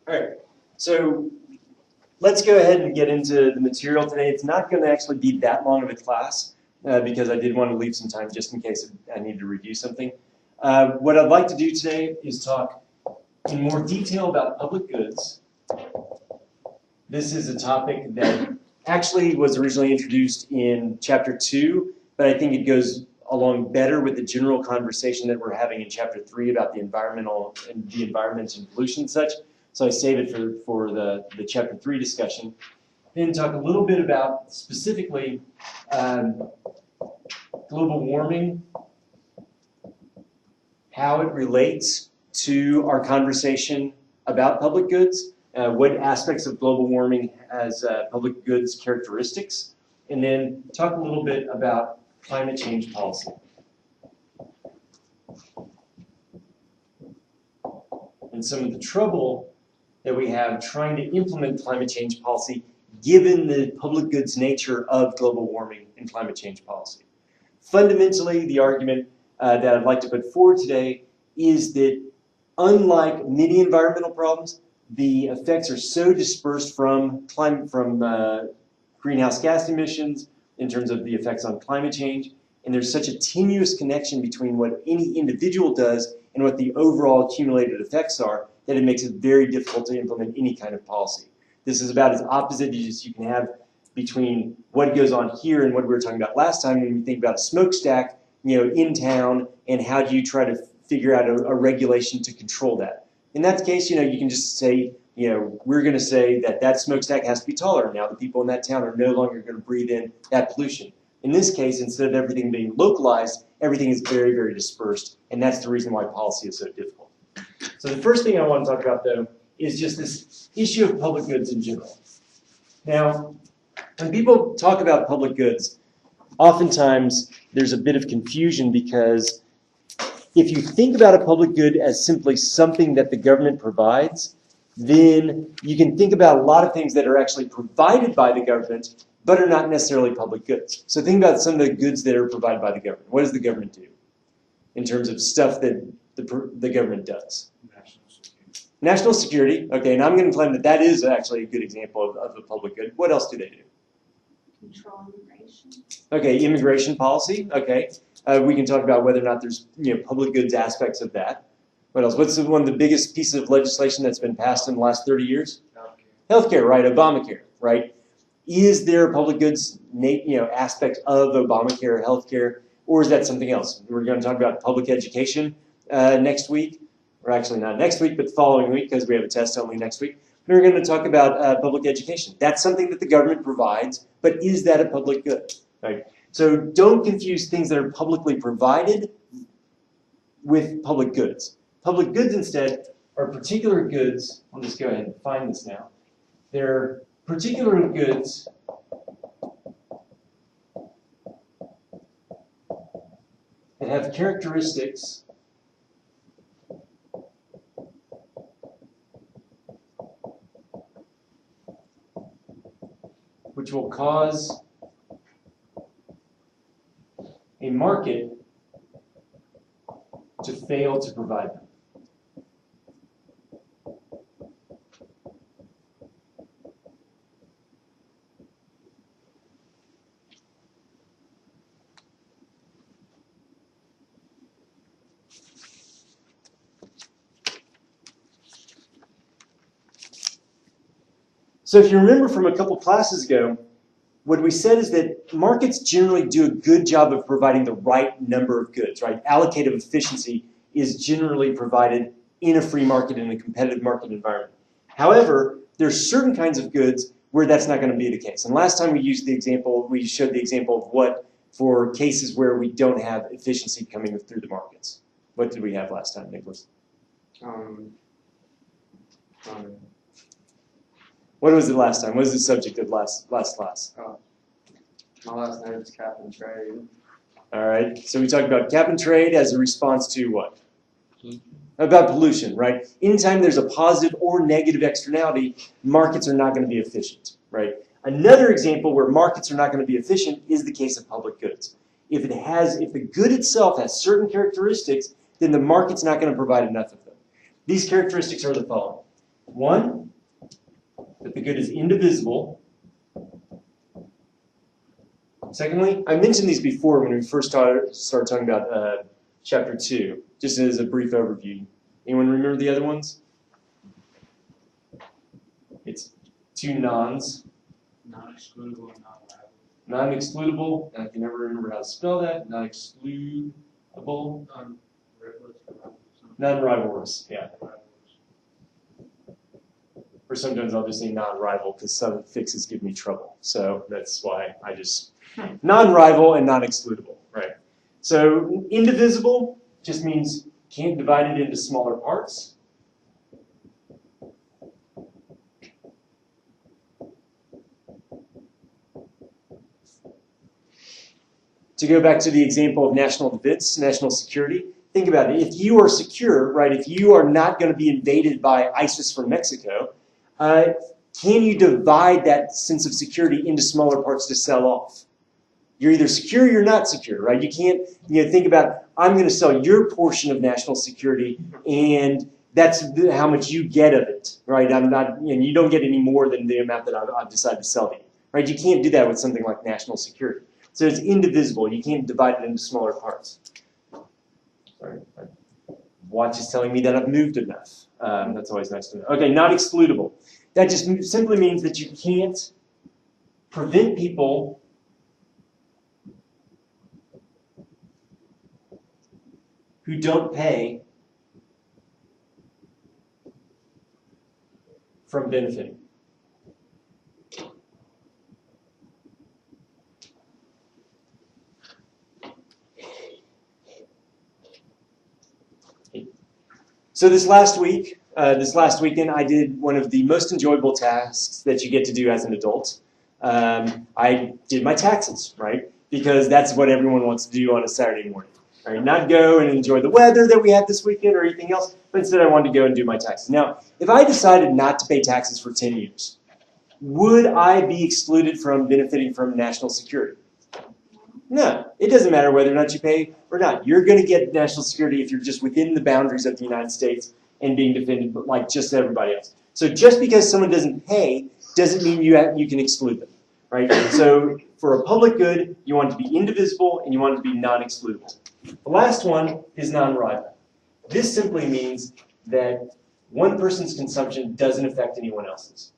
All right, so let's go ahead and get into the material today. It's not going to actually be that long of a class because I did want to leave some time just in case I need to review something. What I'd like to do today is talk in more detail about public goods. This is a topic that actually was originally introduced in Chapter 2, but I think it goes along better with the general conversation that we're having in Chapter 3 about the environment and pollution and such. So I save it for the Chapter 3 discussion. Then talk a little bit about specifically global warming, how it relates to our conversation about public goods, what aspects of global warming has public goods characteristics, and then talk a little bit about climate change policy. And some of the trouble that we have trying to implement climate change policy given the public goods nature of global warming and climate change policy. Fundamentally, the argument that I'd like to put forward today is that unlike many environmental problems, the effects are so dispersed from greenhouse gas emissions in terms of the effects on climate change, and there's such a tenuous connection between what any individual does and what the overall accumulated effects are that it makes it very difficult to implement any kind of policy. This is about as opposite as you can have between what goes on here and what we were talking about last time when we think about a smokestack, in town, and how do you try to figure out a regulation to control that. In that case, you can just say, we're going to say that smokestack has to be taller. Now the people in that town are no longer going to breathe in that pollution. In this case, instead of everything being localized, everything is very, very dispersed, and that's the reason why policy is so difficult. So the first thing I want to talk about, though, is just this issue of public goods in general. Now, when people talk about public goods, oftentimes there's a bit of confusion because if you think about a public good as simply something that the government provides, then you can think about a lot of things that are actually provided by the government but are not necessarily public goods. So think about some of the goods that are provided by the government. What does the government do in terms of stuff that the government does? National security. Okay, and I'm going to claim that is actually a good example of a public good. What else do they do? Control immigration. Okay, immigration policy. Okay, we can talk about whether or not there's public goods aspects of that. What else? What's one of the biggest pieces of legislation that's been passed in the last 30 years? Healthcare, right? Obamacare, right? Is there a public goods aspect of Obamacare, healthcare, or is that something else? We're going to talk about public education next week, or actually not next week, but the following week because we have a test only next week. We're going to talk about public education. That's something that the government provides, but is that a public good? Right? So don't confuse things that are publicly provided with public goods. Public goods instead are particular goods. I'll just go ahead and find this now. They're particular goods that have characteristics which will cause a market to fail to provide them. So if you remember from a couple classes ago, what we said is that markets generally do a good job of providing the right number of goods, right? Allocative efficiency is generally provided in a free market, in a competitive market environment. However, there's certain kinds of goods where that's not going to be the case. And last time we showed the example of what for cases where we don't have efficiency coming through the markets. What did we have last time, Nicholas? What was it last time? What was the subject of last class? My last name is cap and trade. All right. So we talked about cap and trade as a response to what? About pollution, right? Anytime there's a positive or negative externality, markets are not going to be efficient, right? Another example where markets are not going to be efficient is the case of public goods. If the good itself has certain characteristics, then the market's not going to provide enough of them. These characteristics are the following. One, that the good is indivisible. Secondly, I mentioned these before when we first started talking about chapter 2, just as a brief overview. Anyone remember the other ones? It's two nons. Non-excludable and non-liable. Non-excludable, and I can never remember how to spell that. Non-excludable. Non-rivalrous, yeah. Or sometimes I'll just say non-rival because some fixes give me trouble. So that's why I just non-rival and non-excludable, right? So indivisible just means can't divide it into smaller parts. To go back to the example of national defense, national security, think about it. If you are secure, right, if you are not going to be invaded by ISIS from Mexico, can you divide that sense of security into smaller parts to sell off? You're either secure or you're not secure, right? You can't, think about, I'm going to sell your portion of national security, and that's how much you get of it, right? I'm not, you don't get any more than the amount that I've decided to sell to you, right? You can't do that with something like national security. So it's indivisible. You can't divide it into smaller parts. Sorry, my watch is telling me that I've moved enough. That's always nice to know. Okay, not excludable. That just simply means that you can't prevent people who don't pay from benefiting. So this last weekend, I did one of the most enjoyable tasks that you get to do as an adult. I did my taxes, right? Because that's what everyone wants to do on a Saturday morning. Right? Not go and enjoy the weather that we had this weekend or anything else, but instead I wanted to go and do my taxes. Now, if I decided not to pay taxes for 10 years, would I be excluded from benefiting from national security? No, it doesn't matter whether or not you pay or not. You're going to get national security if you're just within the boundaries of the United States and being defended like just everybody else. So just because someone doesn't pay doesn't mean you can exclude them, right? So for a public good, you want it to be indivisible and you want it to be non-excludable. The last one is non-rival. This simply means that one person's consumption doesn't affect anyone else's.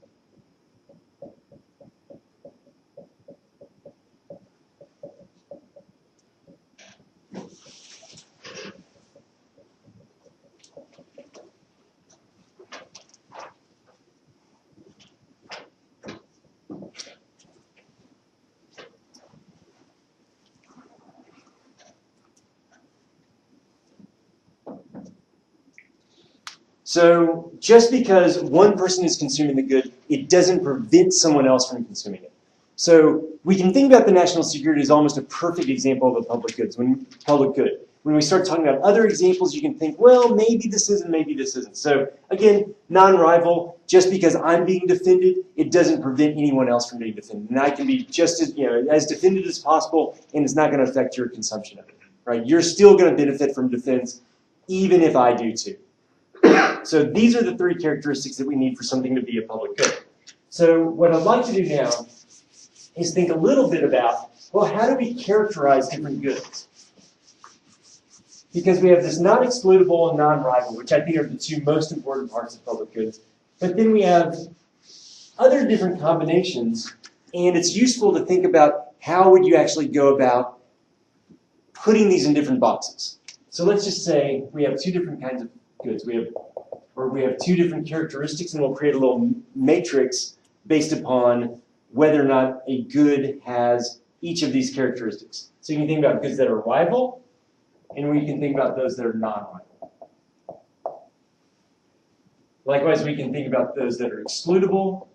So just because one person is consuming the good, it doesn't prevent someone else from consuming it. So we can think about the national security as almost a perfect example of a public good. When we start talking about other examples, you can think, well, maybe this isn't, maybe this isn't. So again, non-rival, just because I'm being defended, it doesn't prevent anyone else from being defended. And I can be just as defended as possible, and it's not going to affect your consumption of it. Right? You're still going to benefit from defense, even if I do too. So these are the three characteristics that we need for something to be a public good. So what I'd like to do now is think a little bit about, well, how do we characterize different goods? Because we have this non-excludable and non-rival, which I think are the two most important parts of public goods. But then we have other different combinations, and it's useful to think about how would you actually go about putting these in different boxes. So let's just say we have two different kinds of goods. We have two different characteristics, and we'll create a little matrix based upon whether or not a good has each of these characteristics. So you can think about goods that are rival, and we can think about those that are non-rival. Likewise, we can think about those that are excludable,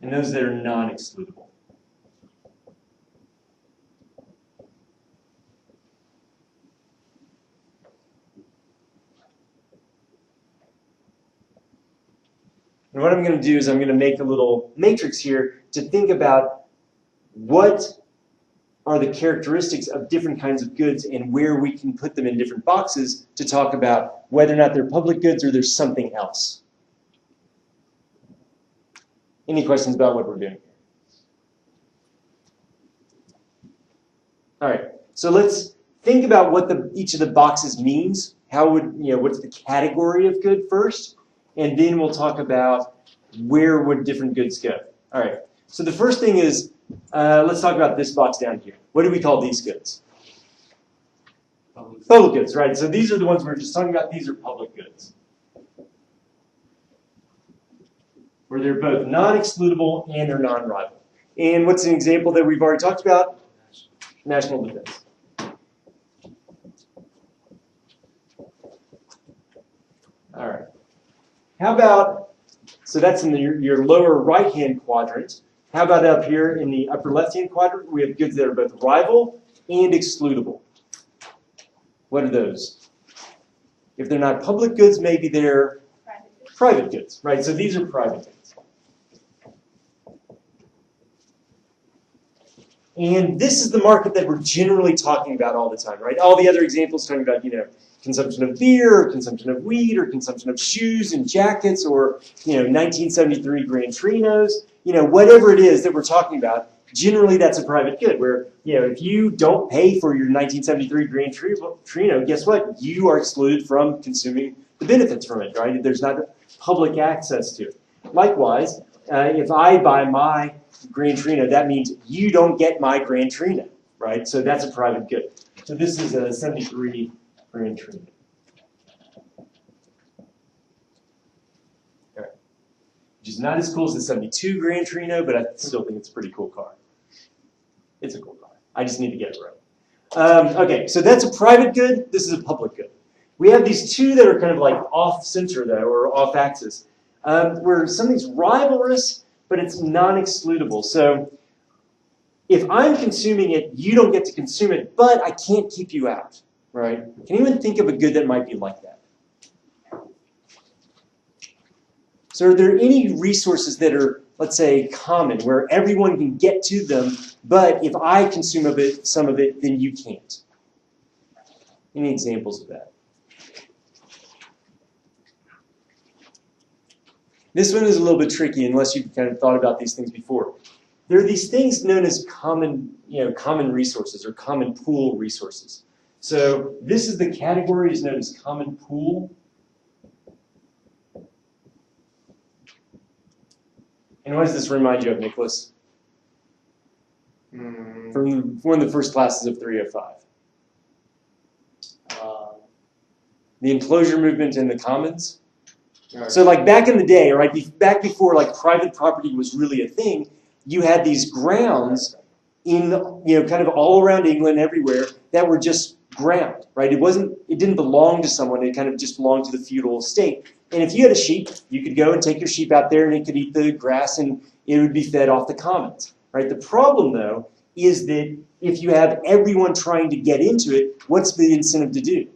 and those that are non-excludable. And what I'm going to do is I'm going to make a little matrix here to think about what are the characteristics of different kinds of goods and where we can put them in different boxes to talk about whether or not they're public goods or there's something else. Any questions about what we're doing? All right, so let's think about what each of the boxes means. What's the category of good first? And then we'll talk about where would different goods go. All right, so the first thing is, let's talk about this box down here. What do we call these goods? Public goods, right? So these are the ones we're just talking about. These are public goods, where they're both non-excludable and they're non-rival. And what's an example that we've already talked about? National defense. All right. How about, so that's in your lower right-hand quadrant. How about up here in the upper left-hand quadrant? We have goods that are both rival and excludable. What are those? If they're not public goods, maybe they're private goods, right? So these are private goods. And this is the market that we're generally talking about all the time, right? All the other examples talking about, consumption of beer, or consumption of weed, or consumption of shoes and jackets, or, 1973 Gran Trinos, whatever it is that we're talking about, generally that's a private good where, if you don't pay for your 1973 Gran Trino, guess what? You are excluded from consuming the benefits from it, right? There's not public access to it. Likewise, if I buy my Gran Trino, that means you don't get my Gran Trino, right? So that's a private good. So this is a 73 Gran Trino. All right. Which is not as cool as the 72 Gran Trino, but I still think it's a pretty cool car. It's a cool car. I just need to get it right. Okay, so that's a private good. This is a public good. We have these two that are kind of like off-center, though, or off-axis, where something's rivalrous, but it's non-excludable. So if I'm consuming it, you don't get to consume it, but I can't keep you out, right? Can anyone think of a good that might be like that? So are there any resources that are, let's say, common, where everyone can get to them, but if I consume some of it, then you can't? Any examples of that? This one is a little bit tricky unless you've kind of thought about these things before. There are these things known as common resources or common pool resources. So this is the category is known as common pool. And what does this remind you of, Nicholas? From one of the first classes of 305. The enclosure movement in the commons. So like back in the day, right, back before like private property was really a thing, you had these grounds in, kind of all around England, everywhere, that were just ground, right? It didn't belong to someone, it kind of just belonged to the feudal estate. And if you had a sheep, you could go and take your sheep out there and it could eat the grass and it would be fed off the commons, right? The problem though is that if you have everyone trying to get into it, what's the incentive to do?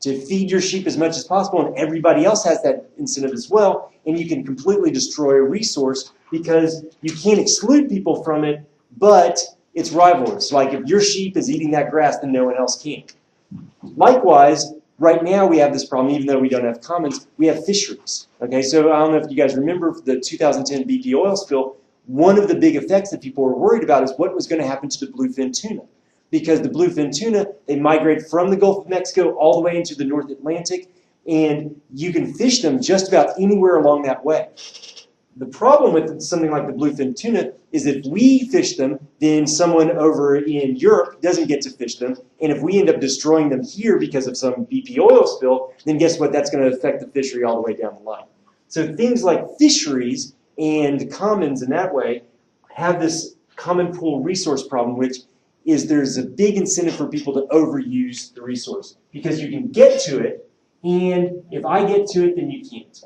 To feed your sheep as much as possible, and everybody else has that incentive as well, and you can completely destroy a resource because you can't exclude people from it, but it's rivalrous. Like if your sheep is eating that grass, then no one else can. Likewise, right now we have this problem, even though we don't have commons, we have fisheries. Okay, so I don't know if you guys remember the 2010 BP oil spill, one of the big effects that people were worried about is what was going to happen to the bluefin tuna. Because the bluefin tuna, they migrate from the Gulf of Mexico all the way into the North Atlantic, and you can fish them just about anywhere along that way. The problem with something like the bluefin tuna is if we fish them, then someone over in Europe doesn't get to fish them, and if we end up destroying them here because of some BP oil spill, then guess what? That's going to affect the fishery all the way down the line. So things like fisheries and commons in that way have this common pool resource problem, which is there's a big incentive for people to overuse the resource because you can get to it, and if I get to it, then you can't.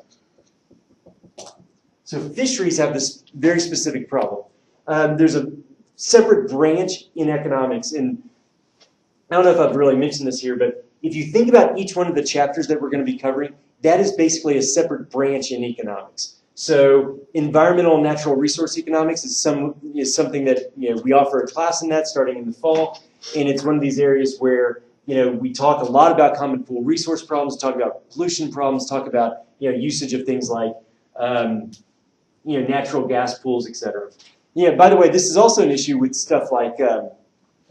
So fisheries have this very specific problem. There's a separate branch in economics, and I don't know if I've really mentioned this here, but if you think about each one of the chapters that we're going to be covering, that is basically a separate branch in economics. So environmental and natural resource economics is something that we offer a class in that starting in the fall, and it's one of these areas where we talk a lot about common pool resource problems, talk about pollution problems, talk about usage of things like natural gas pools, etc. Yeah. By the way, this is also an issue with stuff like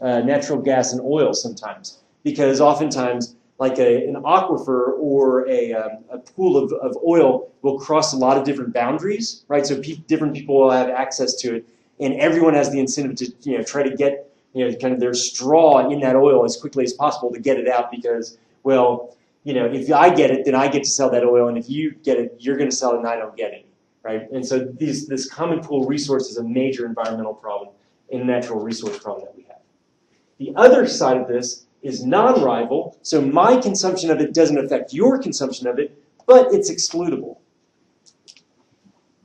natural gas and oil sometimes, because oftentimes like an aquifer or a pool of oil will cross a lot of different boundaries, right? So different people will have access to it, and everyone has the incentive to try to get kind of their straw in that oil as quickly as possible to get it out, because well if I get it, then I get to sell that oil, and if you get it, you're going to sell it and I don't get it, right? And so this common pool resource is a major environmental problem and natural resource problem that we have. The other side of this is non-rival, so my consumption of it doesn't affect your consumption of it, but it's excludable.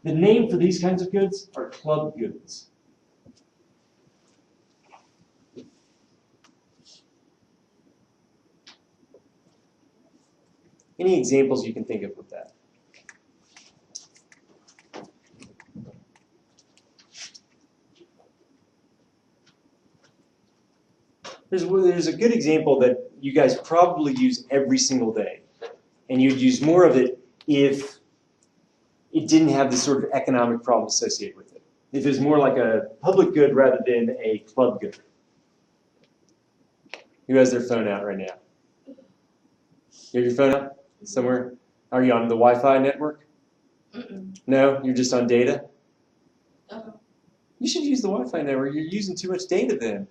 The name for these kinds of goods are club goods. Any examples you can think of with that? There's a good example that you guys probably use every single day, and you'd use more of it if it didn't have this sort of economic problem associated with it. If it was more like a public good rather than a club good. Who has their phone out right now? You have your phone out somewhere? Are you on the Wi-Fi network? No? You're just on data? You should use the Wi-Fi network. You're using too much data then.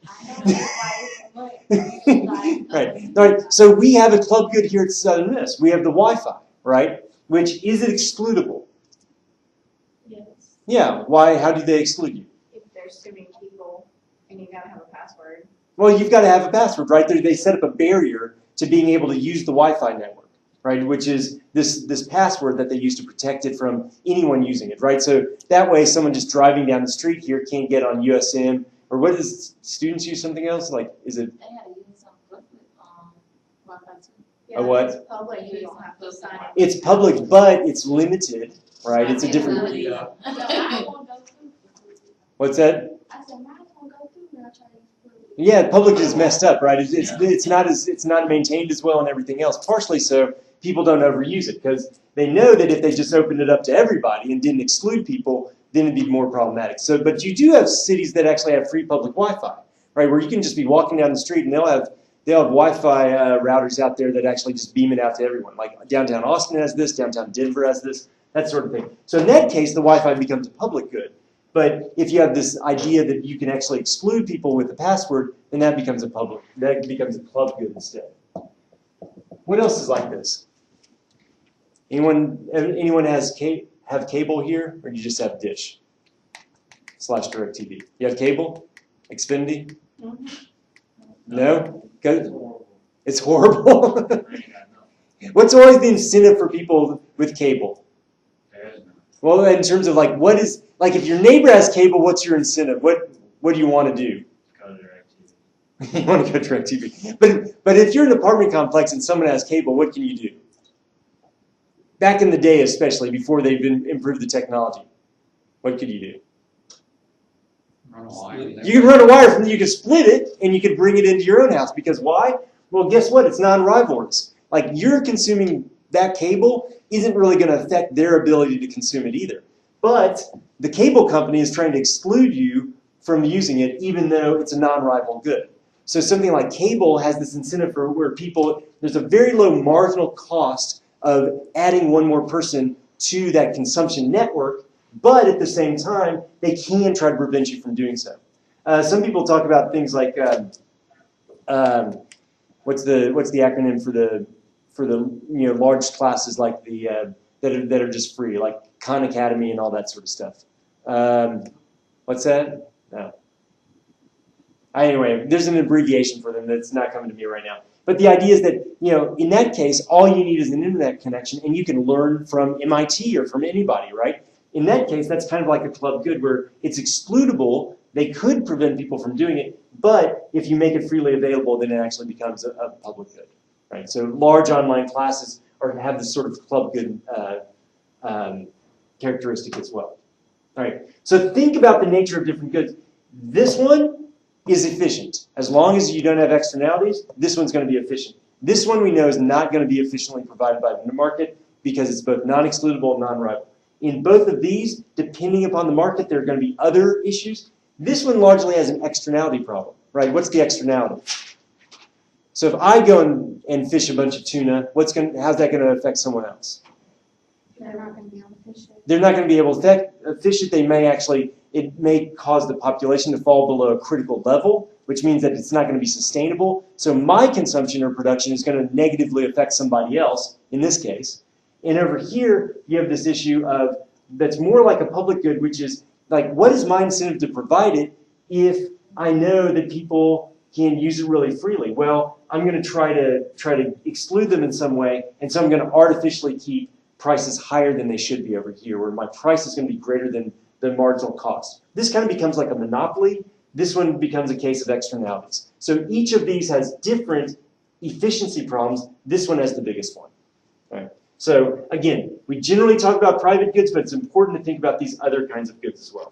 Right. All right. So we have a club good here at Southern Miss. We have the Wi-Fi, right? Which is it excludable? Yes. Yeah. Why? How do they exclude you? If there's too many people and you gotta have a password. Well, you've got to have a password, right? They set up a barrier to being able to use the Wi-Fi network, right? Which is this password that they use to protect it from anyone using it, right? So that way, someone just driving down the street here can't get on USM, or what is students use something else? Like, is it They had to use some public Wi-Fi too. Yeah, A what? It's public, you don't have to sign it. It's public, but it's limited, right? It's a different. Yeah. What's that? I said, might as well go through now, try to. Yeah, public is messed up, right? It's not maintained as well and everything else. Partially so people don't overuse it because they know that if they just opened it up to everybody and didn't exclude people, then it'd be more problematic. So, but you do have cities that actually have free public Wi-Fi, right? Where you can just be walking down the street and they'll have Wi-Fi routers out there that actually just beam it out to everyone. Like downtown Austin has this, downtown Denver has this, that sort of thing. So in that case, the Wi-Fi becomes a public good. But if you have this idea that you can actually exclude people with a password, then that becomes a club good instead. What else is like this? Anyone have cable here, or do you just have Dish / DirecTV? You have cable? Xfinity? Mm-hmm. No? It's Good. horrible. It's horrible. I ain't got nothing. What's always the incentive for people with cable? There is none. Well, in terms of like, what is, like if your neighbor has cable, what's your incentive? What do you want to do? Go to DirecTV. You want to go DirecTV. But if you're in an apartment complex and someone has cable, what can you do? Back in the day, especially, before they've improved the technology, what could you do? Run a wire. You can run a wire from, you can split it, and you could bring it into your own house. Because why? Well, guess what? It's non-rivalrous. Like, you're consuming that cable isn't really going to affect their ability to consume it either. But the cable company is trying to exclude you from using it, even though it's a non-rival good. So something like cable has this incentive for where people, there's a very low marginal cost of adding one more person to that consumption network, but at the same time, they can try to prevent you from doing so. Some people talk about things like, what's the acronym for the large classes like the that are just free, like Khan Academy and all that sort of stuff. What's that? No. Anyway, there's an abbreviation for them that's not coming to me right now. But the idea is that, in that case, all you need is an internet connection, and you can learn from MIT or from anybody, right? In that case, that's kind of like a club good where it's excludable. They could prevent people from doing it, but if you make it freely available, then it actually becomes a public good, right? So large online classes have this sort of club good characteristic as well. All right, so think about the nature of different goods. This one is efficient. As long as you don't have externalities, this one's going to be efficient. This one we know is not going to be efficiently provided by the market because it's both non-excludable and non-rival. In both of these, depending upon the market, there are going to be other issues. This one largely has an externality problem, right? What's the externality? So if I go and fish a bunch of tuna, how's that going to affect someone else? They're not gonna be able to fish it. They're not going to be able to fish it. It may cause the population to fall below a critical level, which means that it's not going to be sustainable. So my consumption or production is going to negatively affect somebody else, in this case. And over here, you have this issue that's more like a public good, which is like, what is my incentive to provide it if I know that people can use it really freely? Well, I'm going to try to exclude them in some way, and so I'm going to artificially keep prices higher than they should be over here, where my price is going to be greater than the marginal cost. This kind of becomes like a monopoly. This one becomes a case of externalities. So each of these has different efficiency problems. This one has the biggest one. All right. So again, we generally talk about private goods, but it's important to think about these other kinds of goods as well.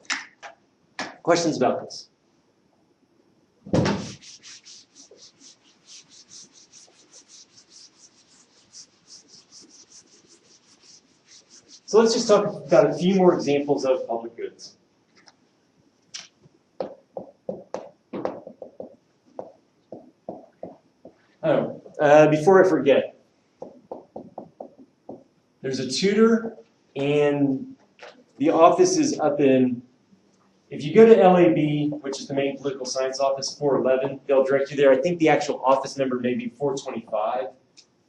Questions about this? So let's just talk about a few more examples of public goods. Before I forget, there's a tutor, and the office is up in, if you go to LAB, which is the main political science office, 411, they'll direct you there. I think the actual office number may be 425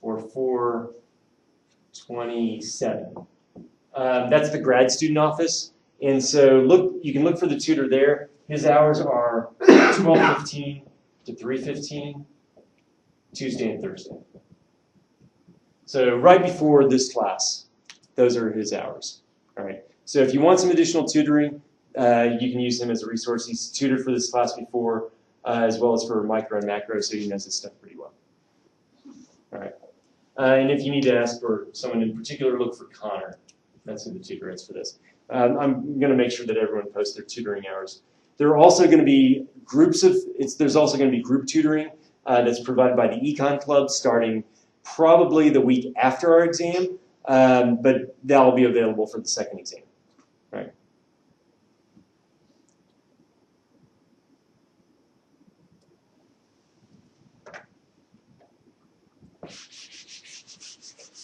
or 427. That's the grad student office. And so you can look for the tutor there. His hours are 12:15 to 3:15, Tuesday and Thursday. So right before this class, those are his hours. All right. So if you want some additional tutoring, you can use him as a resource. He's tutored for this class before, as well as for micro and macro, so he knows his stuff pretty well. All right. And if you need to ask for someone in particular, look for Connor. That's who the tutor is for this. I'm going to make sure that everyone posts their tutoring hours. There are also going to be there's also going to be group tutoring that's provided by the Econ Club starting probably the week after our exam, but that'll be available for the second exam. Right.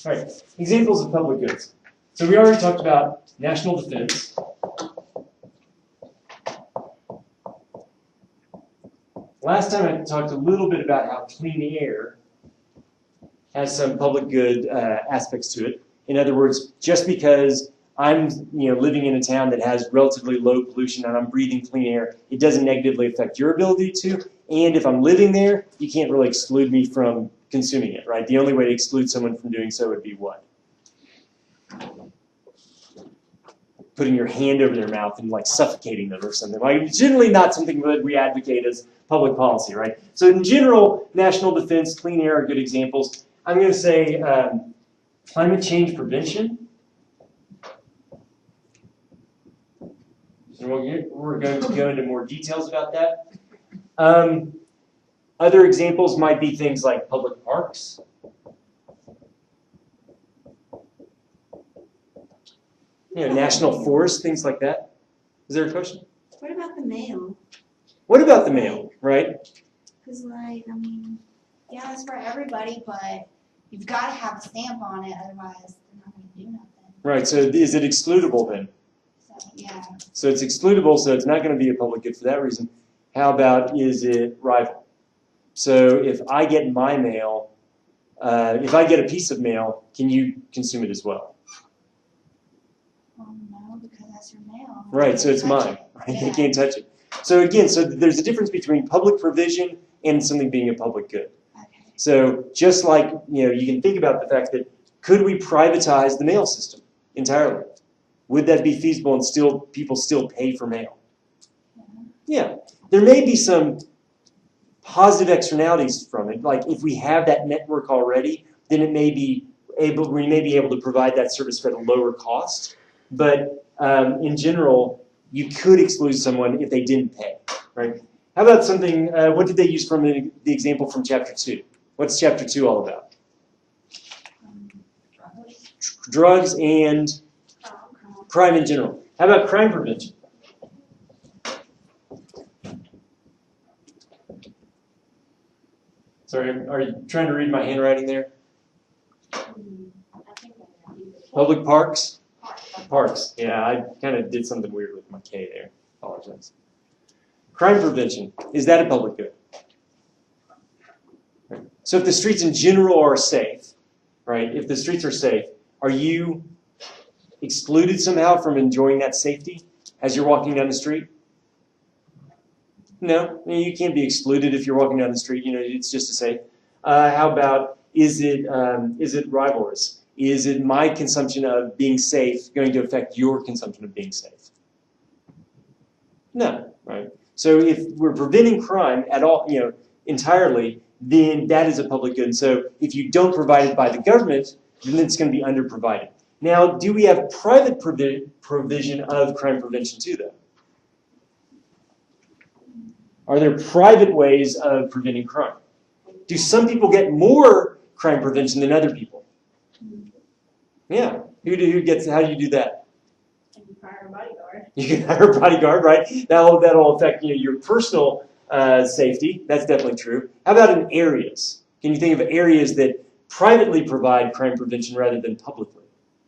All right, examples of public goods. So we already talked about national defense. Last time I talked a little bit about how clean air has some public good aspects to it. In other words, just because I'm living in a town that has relatively low pollution and I'm breathing clean air, it doesn't negatively affect your ability to. And if I'm living there, you can't really exclude me from consuming it, right? The only way to exclude someone from doing so would be what? Putting your hand over their mouth and like suffocating them or something. Like generally not something that we advocate as public policy, right? So in general, national defense, clean air are good examples. I'm going to say climate change prevention. And we're going to go into more details about that. Other examples might be things like public parks. National forests, things like that. Is there a question? What about the mail? What about the mail, right? Because, yeah, it's for everybody, but you've got to have a stamp on it, otherwise they're not going to do nothing. Right, so is it excludable then? So, yeah. So it's excludable, so it's not going to be a public good for that reason. How about, is it rival? So if I get my mail, if I get a piece of mail, can you consume it as well? No, because that's your mail. Right, so it's mine. Right? Yeah. You can't touch it. So again, there's a difference between public provision and something being a public good. Okay. So just like, you can think about the fact that could we privatize the mail system entirely? Would that be feasible and people still pay for mail? Yeah. There may be some positive externalities from it. Like if we have that network already, then we may be able to provide that service at a lower cost. but in general, you could exclude someone if they didn't pay, right? How about something, what did they use from the example from chapter 2? What's chapter 2 all about? Drugs and crime in general. How about crime prevention? Sorry, are you trying to read my handwriting there? I think I did. Public parks? Parks. Yeah, I kind of did something weird with my K there. Apologize. Crime prevention. Is that a public good? Right. So if the streets in general are safe, right? If the streets are safe, are you excluded somehow from enjoying that safety as you're walking down the street? No, you can't be excluded if you're walking down the street. You know, it's just to say. How about is it rivalrous? Is it my consumption of being safe going to affect your consumption of being safe? No, right? So if we're preventing crime at all, you know, entirely, then that is a public good. And so if you don't provide it by the government, then it's going to be underprovided. Now, do we have private provision of crime prevention too, though? Are there private ways of preventing crime? Do some people get more crime prevention than other people? Yeah. How do you do that? And you hire a bodyguard. You can hire a bodyguard, right? That'll affect your personal safety. That's definitely true. How about in areas? Can you think of areas that privately provide crime prevention rather than publicly?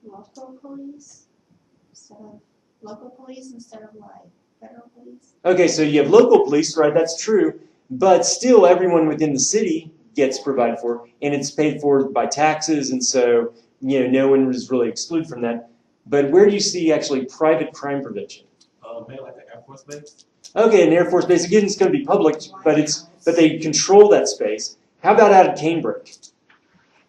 Local police instead of like federal police. Okay, so you have local police, right? That's true. But still, everyone within the city gets provided for, and it's paid for by taxes, and so no one is really excluded from that. But where do you see actually private crime prevention? Maybe like the Air Force Base. Okay, an Air Force base. Again, it's going to be public, but they control that space. How about out at Canebrake?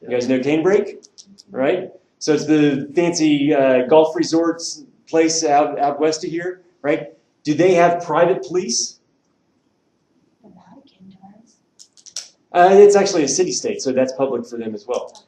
You guys know Canebrake, right? So it's the fancy golf resorts place out west of here, right? Do they have private police? The Vatican does. It's actually a city-state, so that's public for them as well.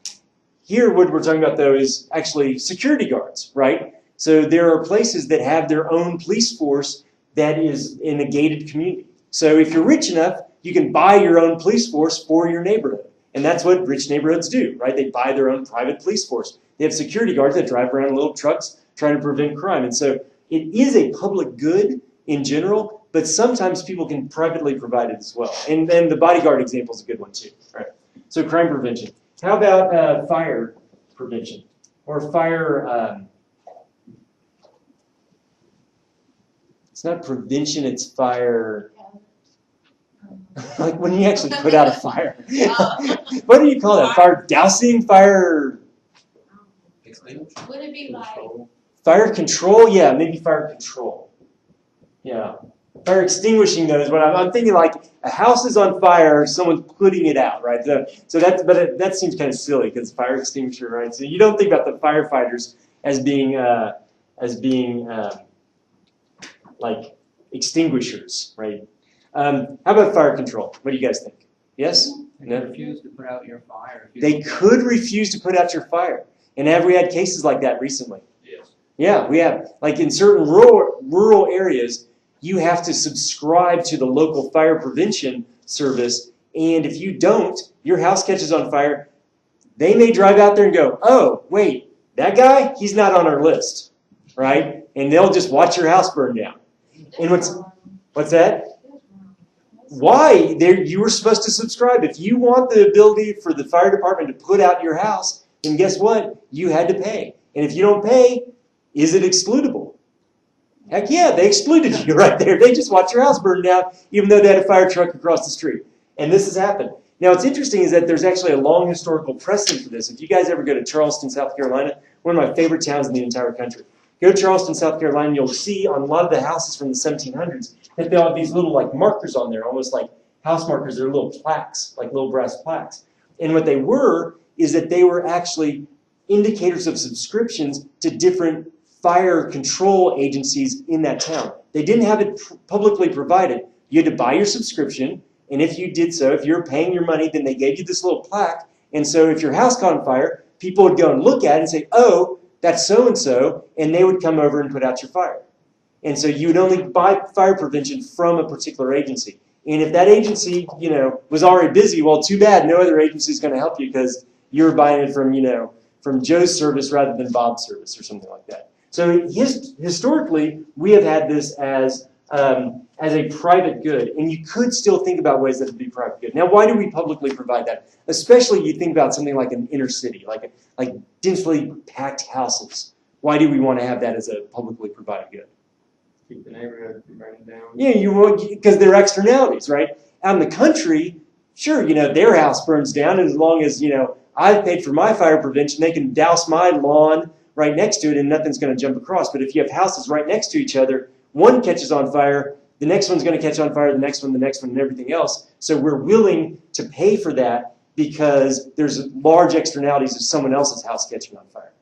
Here, what we're talking about, though, is actually security guards, right? So there are places that have their own police force that is in a gated community. So if you're rich enough, you can buy your own police force for your neighborhood. And that's what rich neighborhoods do, right? They buy their own private police force. They have security guards that drive around in little trucks trying to prevent crime. And so it is a public good in general, but sometimes people can privately provide it as well. And the bodyguard example is a good one too. All right. So crime prevention. How about fire prevention or fire? It's not prevention; it's fire. Like when you actually put out a fire. What do you call that? Fire dousing? Fire? Extinguisher. Would it be like, Fire control? Yeah, maybe fire control. Yeah. Fire extinguishing though is what I'm thinking. Like a house is on fire, someone's putting it out, right? So that seems kind of silly because fire extinguisher, right? So you don't think about the firefighters as being like extinguishers, right? How about fire control? What do you guys think? Yes? They No? refuse to put out your fire. If you They don't- could refuse to put out your fire. And have we had cases like that recently? Yes. Yeah, we have. Like in certain rural areas, you have to subscribe to the local fire prevention service. And if you don't, your house catches on fire. They may drive out there and go, oh, wait, that guy, he's not on our list, right? And they'll just watch your house burn down. And what's that? Why? You were supposed to subscribe. If you want the ability for the fire department to put out your house, then guess what? You had to pay. And if you don't pay, is it excludable? Heck yeah, they excluded you right there. They just watched your house burn down, even though they had a fire truck across the street. And this has happened. Now, what's interesting is that there's actually a long historical precedent for this. If you guys ever go to Charleston, South Carolina, one of my favorite towns in the entire country, go to Charleston, South Carolina, you'll see on a lot of the houses from the 1700s that they'll have these little like markers on there, almost like house markers. They're little plaques, like little brass plaques. And what they were is that they were actually indicators of subscriptions to different fire control agencies in that town. They didn't have it publicly provided. You had to buy your subscription, and if you did so, if you were paying your money, then they gave you this little plaque. And so if your house caught on fire, people would go and look at it and say, oh, that's so-and-so, and they would come over and put out your fire. And so you would only buy fire prevention from a particular agency. And if that agency, was already busy, well, too bad, no other agency is going to help you because you're buying it from Joe's service rather than Bob's service or something like that. So historically, we have had this as a private good, and you could still think about ways that it would be private good. Now, why do we publicly provide that? Especially you think about something like an inner city, like densely packed houses. Why do we want to have that as a publicly provided good? Keep the neighborhood from burning down. Yeah, you want, because they're externalities, right? Out in the country, sure, their house burns down, and as long as, I've paid for my fire prevention, they can douse my lawn right next to it and nothing's going to jump across. But if you have houses right next to each other, one catches on fire, the next one's going to catch on fire, the next one, and everything else. So we're willing to pay for that because there's large externalities of someone else's house catching on fire.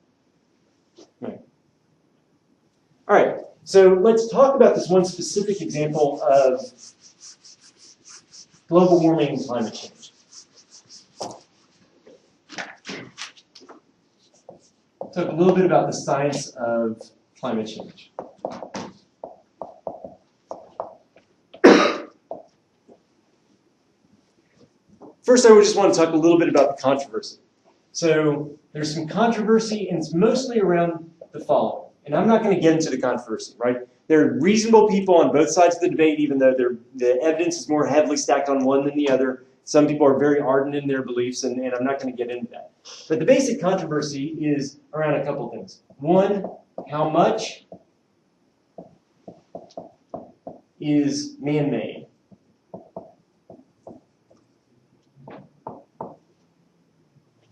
Right. All right, so let's talk about this one specific example of global warming and climate change. Talk a little bit about the science of climate change. First, I would just want to talk a little bit about the controversy. So there's some controversy, and it's mostly around the following. And I'm not going to get into the controversy, right? There are reasonable people on both sides of the debate, even though the evidence is more heavily stacked on one than the other. Some people are very ardent in their beliefs, and I'm not going to get into that. But the basic controversy is around a couple things. One, how much is man-made?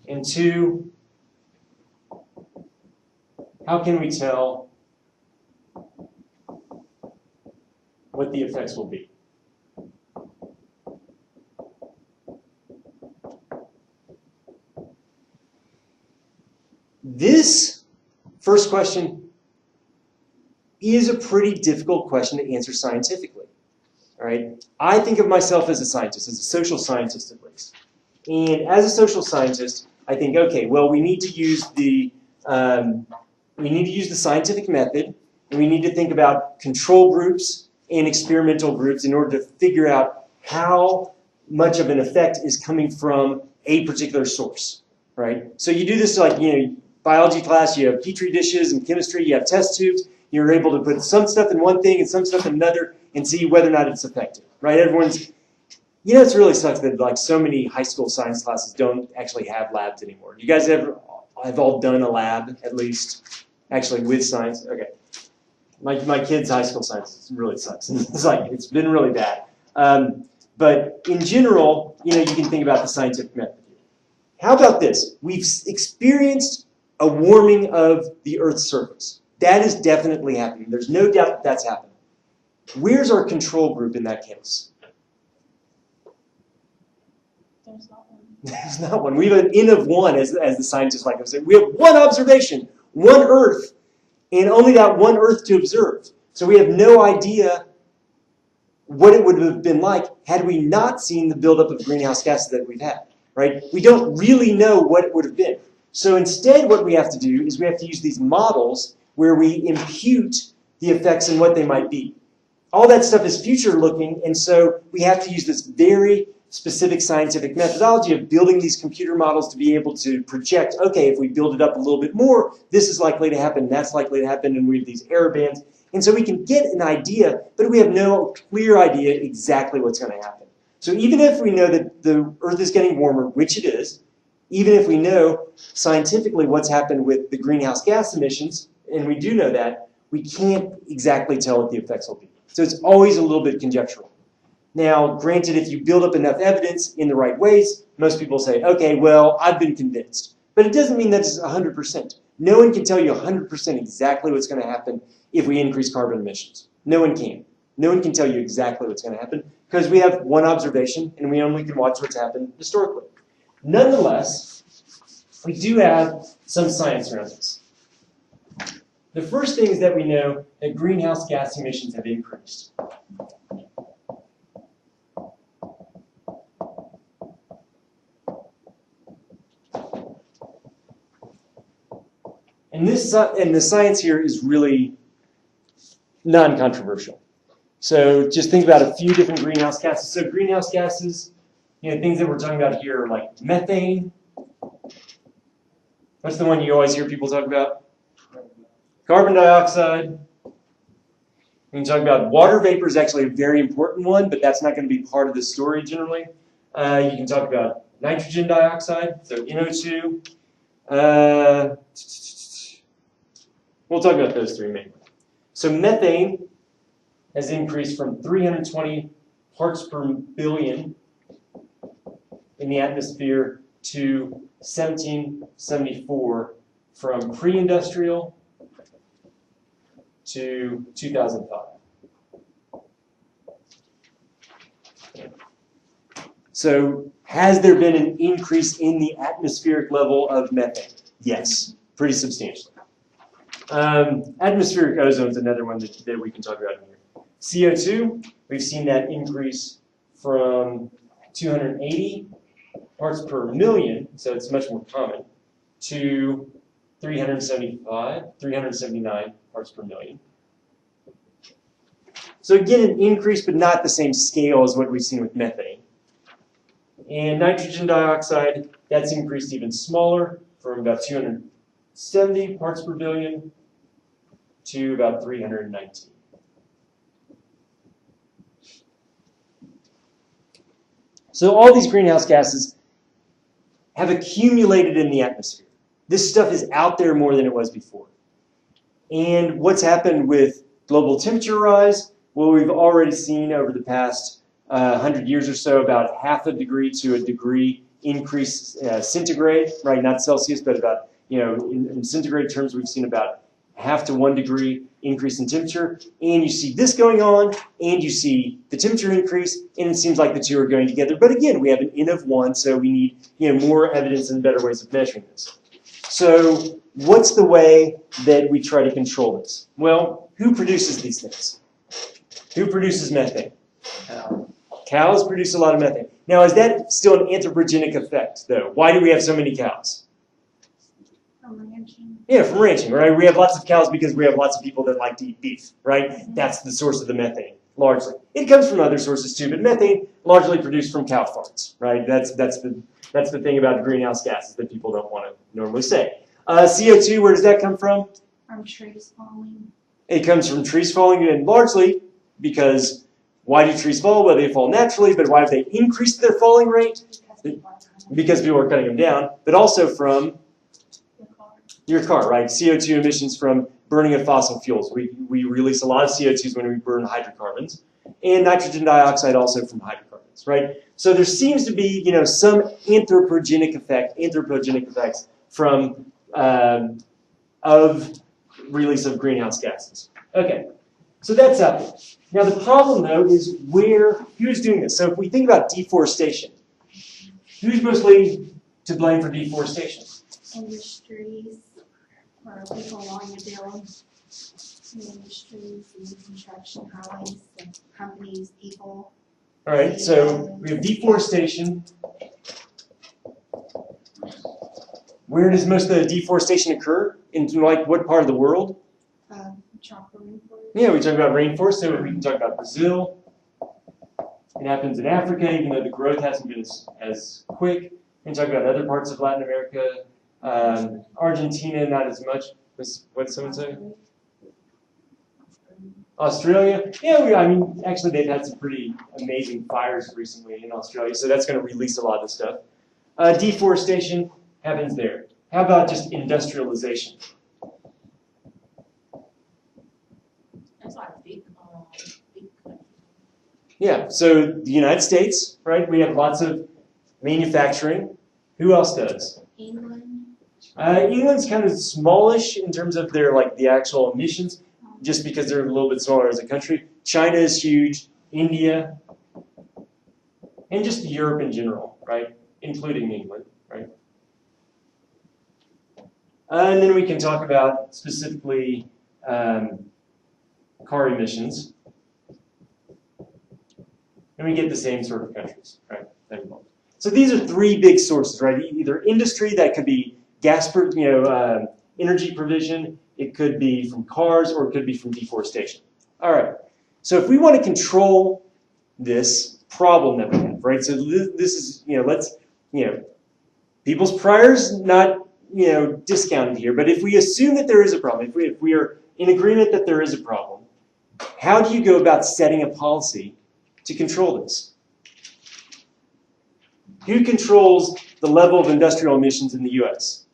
And two, how can we tell what the effects will be? This first question is a pretty difficult question to answer scientifically. All right? I think of myself as a scientist, as a social scientist at least. And as a social scientist, I think, okay, well, we need to use the scientific method, and we need to think about control groups and experimental groups in order to figure out how much of an effect is coming from a particular source, right? So you do this like, biology class, you have petri dishes, and chemistry, you have test tubes. You're able to put some stuff in one thing and some stuff in another and see whether or not it's effective, right? It's really sucks that like so many high school science classes don't actually have labs anymore. You guys have all done a lab, at least, actually with science? Okay. My kids' high school science really sucks. It's been really bad. But in general, you can think about the scientific method. How about this? We've experienced a warming of the Earth's surface. That is definitely happening. There's no doubt that that's happening. Where's our control group in that case? There's not one. There's not one. We have an N of one, as the scientists like to say. We have one observation, one Earth, and only that one Earth to observe. So we have no idea what it would have been like had we not seen the buildup of greenhouse gases that we've had, right? We don't really know what it would have been. So instead, what we have to do is we have to use these models where we impute the effects and what they might be. All that stuff is future-looking, and so we have to use this very specific scientific methodology of building these computer models to be able to project, okay, if we build it up a little bit more, this is likely to happen, that's likely to happen, and we have these error bands. And so we can get an idea, but we have no clear idea exactly what's going to happen. So even if we know that the Earth is getting warmer, which it is, even if we know scientifically what's happened with the greenhouse gas emissions, and we do know that, we can't exactly tell what the effects will be. So it's always a little bit conjectural. Now, granted, if you build up enough evidence in the right ways, most people say, okay, well, I've been convinced. But it doesn't mean that it's 100%. No one can tell you 100% exactly what's going to happen if we increase carbon emissions. No one can. No one can tell you exactly what's going to happen because we have one observation and we only can watch what's happened historically. Nonetheless, we do have some science around this. The first thing is that we know that greenhouse gas emissions have increased. And the science here is really non-controversial. So just think about a few different greenhouse gases. So greenhouse gases, things that we're talking about here are like methane. What's the one you always hear people talk about? Carbon dioxide. We can talk about water vapor is actually a very important one, but that's not going to be part of the story generally. You can talk about nitrogen dioxide, so NO2. We'll talk about those three mainly. So methane has increased from 320 parts per billion in the atmosphere to 1774 from pre-industrial to 2005. So has there been an increase in the atmospheric level of methane? Yes, pretty substantially. Atmospheric ozone is another one that we can talk about here. CO2, we've seen that increase from 280 parts per million, so it's much more common, to 379 parts per million. So again, an increase, but not the same scale as what we've seen with methane. And nitrogen dioxide, that's increased even smaller, from about 270 parts per billion to about 319. So all these greenhouse gases have accumulated in the atmosphere. This stuff is out there more than it was before. And what's happened with global temperature rise? Well, we've already seen over the past 100 years or so about half a degree to a degree increase centigrade, right? Not Celsius, but about, in centigrade terms, we've seen about 0.5 to 1 degree increase in temperature. And you see this going on, and you see the temperature increase, and it seems like the two are going together. But again, we have an N of 1, so we need more evidence and better ways of measuring this. So what's the way that we try to control this? Well, who produces these things? Who produces methane? Cows produce a lot of methane. Now, is that still an anthropogenic effect, though? Why do we have so many cows? From ranching. Yeah, from ranching, right? We have lots of cows because we have lots of people that like to eat beef, right? That's the source of the methane, largely. It comes from other sources too, but methane largely produced from cow farts, right? That's the thing about greenhouse gases that people don't want to normally say. CO2, where does that come from? From trees falling. It comes from trees falling, and largely because why do trees fall? Well, they fall naturally, but why have they increased their falling rate? Because people are cutting them down, but also from your car, right? CO2 emissions from burning of fossil fuels. We release a lot of CO2s when we burn hydrocarbons, and nitrogen dioxide also from hydrocarbons, right? So there seems to be, some anthropogenic effects from of release of greenhouse gases. Okay, so that's out there. Now the problem though is who's doing this? So if we think about deforestation, who's mostly to blame for deforestation? Industries, or people wanting to build industries and construction, highways, and companies, people. All right, so we have deforestation. Where does most of the deforestation occur? In what part of the world? Chocolate rainforest. Yeah, we talk about rainforest, so we can talk about Brazil. It happens in Africa, even though the growth hasn't been as quick. We can talk about other parts of Latin America. Argentina, not as much. What did someone say? Australia? Yeah, actually they've had some pretty amazing fires recently in Australia, so that's going to release a lot of this stuff. Deforestation happens there. How about just industrialization? That's like a big country. Yeah, so the United States, right? We have lots of manufacturing. Who else does? England. England's kind of smallish in terms of their the actual emissions, just because they're a little bit smaller as a country. China is huge. India, and just Europe in general, right? Including England, right? And then we can talk about specifically car emissions. And we get the same sort of countries, right? So these are three big sources, right? Either industry, that could be gas, energy provision, it could be from cars, or it could be from deforestation. All right, so if we want to control this problem that we have, right? So this is, let's, people's priors not, discounted here, but if we assume that there is a problem, if we are in agreement that there is a problem, how do you go about setting a policy to control this? Who controls the level of industrial emissions in the U.S.?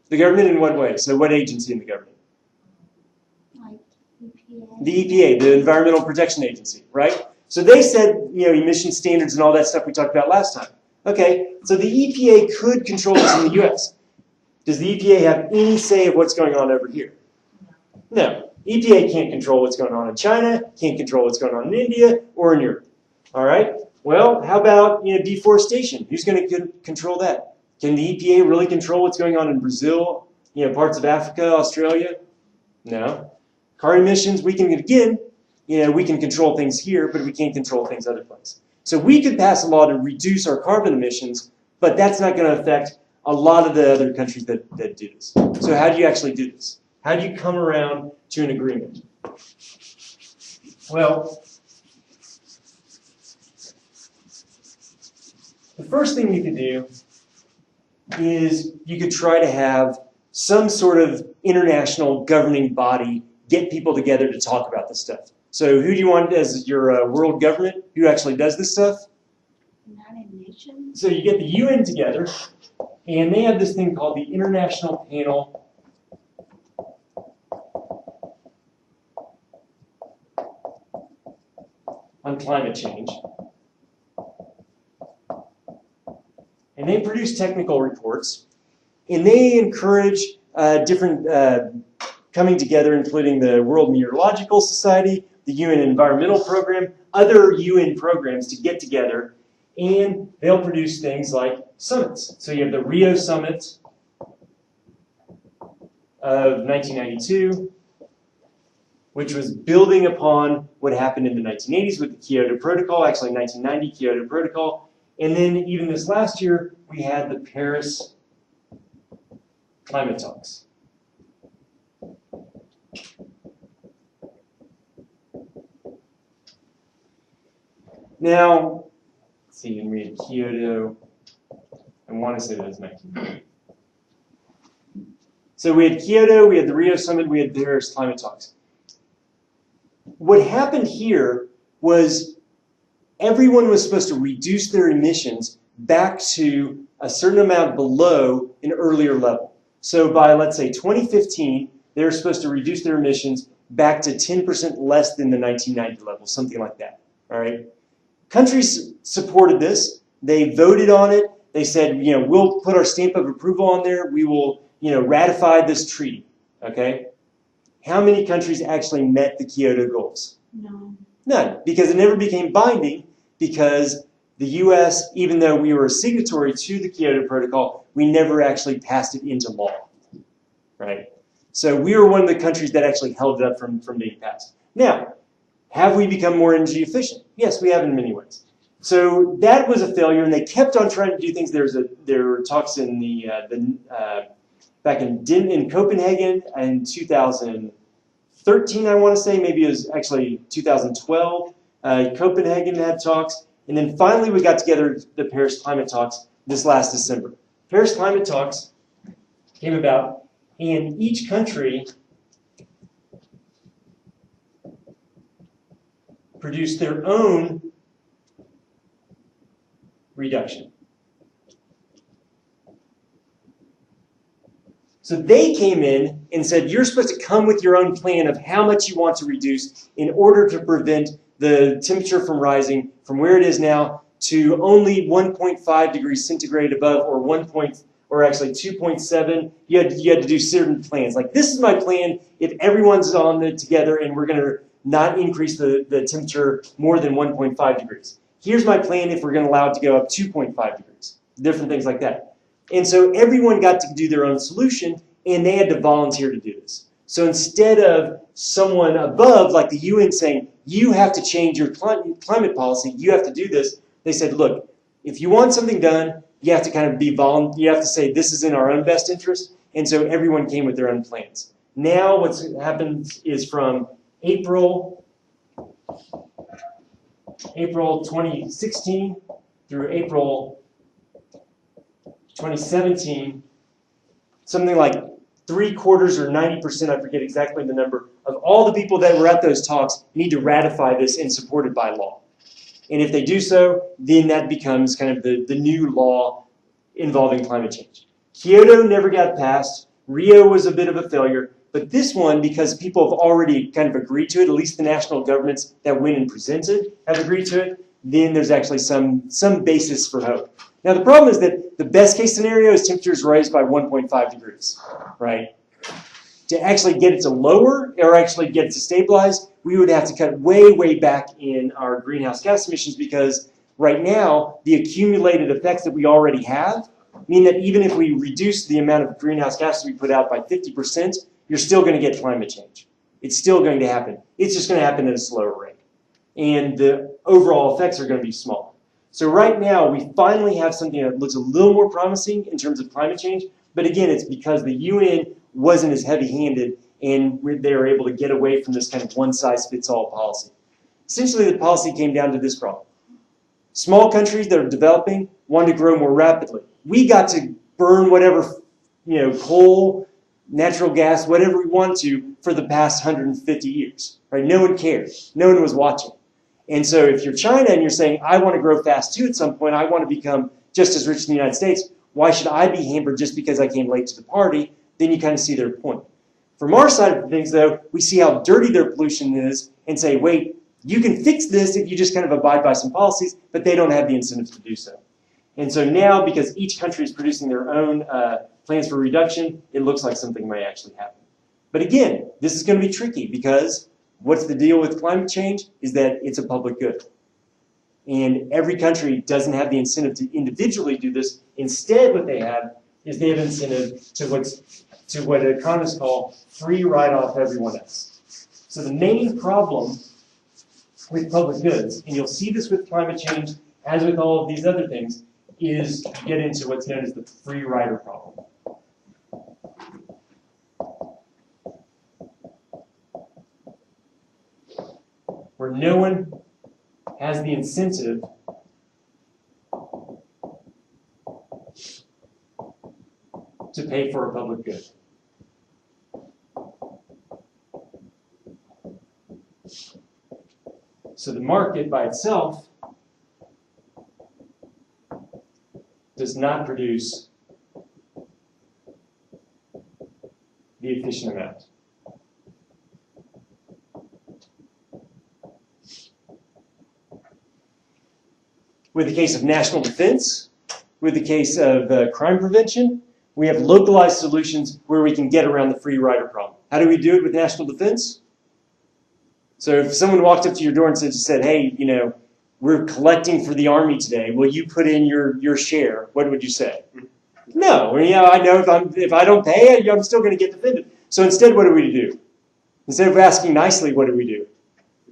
The government in what way? So what agency in the government? Like EPA. The EPA, the Environmental Protection Agency, right? So they said, emission standards and all that stuff we talked about last time. Okay, so the EPA could control this in the U.S. Does the EPA have any say of what's going on over here? No. EPA can't control what's going on in China, can't control what's going on in India or in Europe. All right? Well, how about deforestation? Who's going to control that? Can the EPA really control what's going on in Brazil, parts of Africa, Australia? No. Car emissions, we can, again, we can control things here, but we can't control things other places. So we could pass a law to reduce our carbon emissions, but that's not going to affect a lot of the other countries that do this. So how do you actually do this? How do you come around to an agreement? Well, the first thing you could do is you could try to have some sort of international governing body get people together to talk about this stuff. So who do you want as your world government? Who actually does this stuff? United Nations. So you get the UN together, and they have this thing called the International Panel on Climate Change. And they produce technical reports, and they encourage different coming together, including the World Meteorological Society, the UN Environmental Program, other UN programs to get together, and they'll produce things like summits. So you have the Rio Summit of 1992, which was building upon what happened in the 1980s with the Kyoto Protocol, actually 1990 Kyoto Protocol. And then even this last year, we had the Paris climate talks. Now, let's see, and we had Kyoto. I want to say that was 1990. So we had Kyoto, we had the Rio Summit, we had the Paris climate talks. What happened here was everyone was supposed to reduce their emissions back to a certain amount below an earlier level. So by, let's say, 2015, they were supposed to reduce their emissions back to 10% less than the 1990 level, something like that. All right? Countries supported this. They voted on it. They said, we'll put our stamp of approval on there. We will, ratify this treaty. Okay? How many countries actually met the Kyoto goals? No. None, because it never became binding, because the U.S., even though we were a signatory to the Kyoto Protocol, we never actually passed it into law, right? So we were one of the countries that actually held it up from being passed. Now, have we become more energy efficient? Yes, we have in many ways. So that was a failure, and they kept on trying to do things. There were talks in back in Copenhagen in 2013, I want to say, maybe it was actually 2012. Copenhagen had talks, and then finally we got together the Paris climate talks this last December. Paris climate talks came about, and each country produced their own reduction. So they came in and said, you're supposed to come with your own plan of how much you want to reduce in order to prevent the temperature from rising from where it is now to only 1.5 degrees centigrade above, or actually 2.7. You had to do certain plans. Like, this is my plan if everyone's on it together and we're going to not increase the temperature more than 1.5 degrees. Here's my plan if we're going to allow it to go up 2.5 degrees. Different things like that. And so everyone got to do their own solution, and they had to volunteer to do this. So instead of someone above, like the UN, saying, you have to change your climate policy, you have to do this, they said, look, if you want something done, you have to kind of you have to say, this is in our own best interest. and so everyone came with their own plans. Now what's happened is from April 2016 through April 2017, something like 3/4 or 90%, I forget exactly the number, of all the people that were at those talks need to ratify this and support it by law. And if they do so, then that becomes kind of the new law involving climate change. Kyoto never got passed. Rio was a bit of a failure. But this one, because people have already kind of agreed to it, at least the national governments that went and presented have agreed to it, then there's actually some basis for hope. Now the problem is that the best case scenario is temperatures raised by 1.5 degrees, right? To actually get it to lower or actually get it to stabilize, we would have to cut way, way back in our greenhouse gas emissions, because right now the accumulated effects that we already have mean that even if we reduce the amount of greenhouse gases we put out by 50%, you're still going to get climate change. It's still going to happen. It's just going to happen at a slower rate. And the overall effects are going to be small. So right now, we finally have something that looks a little more promising in terms of climate change. But again, it's because the UN wasn't as heavy-handed and they were able to get away from this kind of one-size-fits-all policy. Essentially, the policy came down to this problem. Small countries that are developing want to grow more rapidly. We got to burn whatever, coal, natural gas, whatever we want to for the past 150 years. Right? No one cared. No one was watching. And so if you're China and you're saying, I want to grow fast too at some point, I want to become just as rich in the United States, why should I be hampered just because I came late to the party? Then you kind of see their point. From our side of things, though, we see how dirty their pollution is and say, wait, you can fix this if you just kind of abide by some policies, but they don't have the incentives to do so. And so now, because each country is producing their own plans for reduction, it looks like something may actually happen. But again, this is going to be tricky because what's the deal with climate change is that it's a public good. And every country doesn't have the incentive to individually do this. Instead, what they have is they have incentive to what economists call free ride off everyone else. So the main problem with public goods, and you'll see this with climate change as with all of these other things, is you get into what's known as the free rider problem. Where no one has the incentive to pay for a public good. So the market by itself does not produce the efficient amount. With the case of national defense, with the case of crime prevention, we have localized solutions where we can get around the free rider problem. How do we do it with national defense? So if someone walked up to your door and said, hey, we're collecting for the Army today, will you put in your share? What would you say? No. I know if I don't pay it, I'm still going to get defended. So instead, what do we do? Instead of asking nicely, what do we do?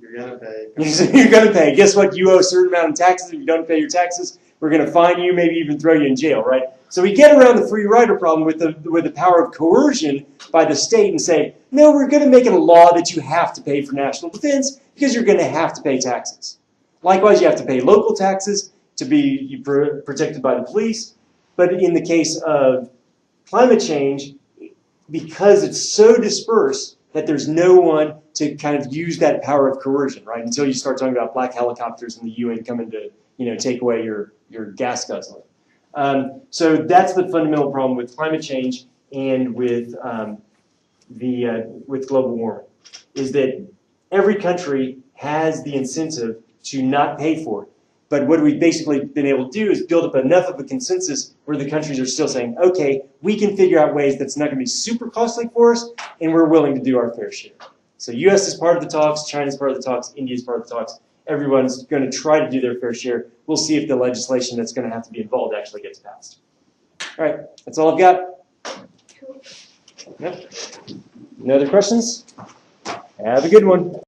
You're gonna pay. You're going to pay. Guess what? You owe a certain amount of taxes. If you don't pay your taxes, we're going to fine you, maybe even throw you in jail, right? So we get around the free rider problem with the power of coercion by the state and say, no, we're going to make it a law that you have to pay for national defense because you're going to have to pay taxes. Likewise, you have to pay local taxes to be protected by the police. But in the case of climate change, because it's so dispersed that there's no one to kind of use that power of coercion, right? Until you start talking about black helicopters and the UN coming to, take away your gas guzzler. So that's the fundamental problem with climate change and with global warming, is that every country has the incentive to not pay for it. But what we've basically been able to do is build up enough of a consensus where the countries are still saying, okay, we can figure out ways that's not going to be super costly for us, and we're willing to do our fair share. So US is part of the talks, China's part of the talks, India's part of the talks. Everyone's going to try to do their fair share. We'll see if the legislation that's going to have to be involved actually gets passed. All right, that's all I've got. Yep. No other questions? Have a good one.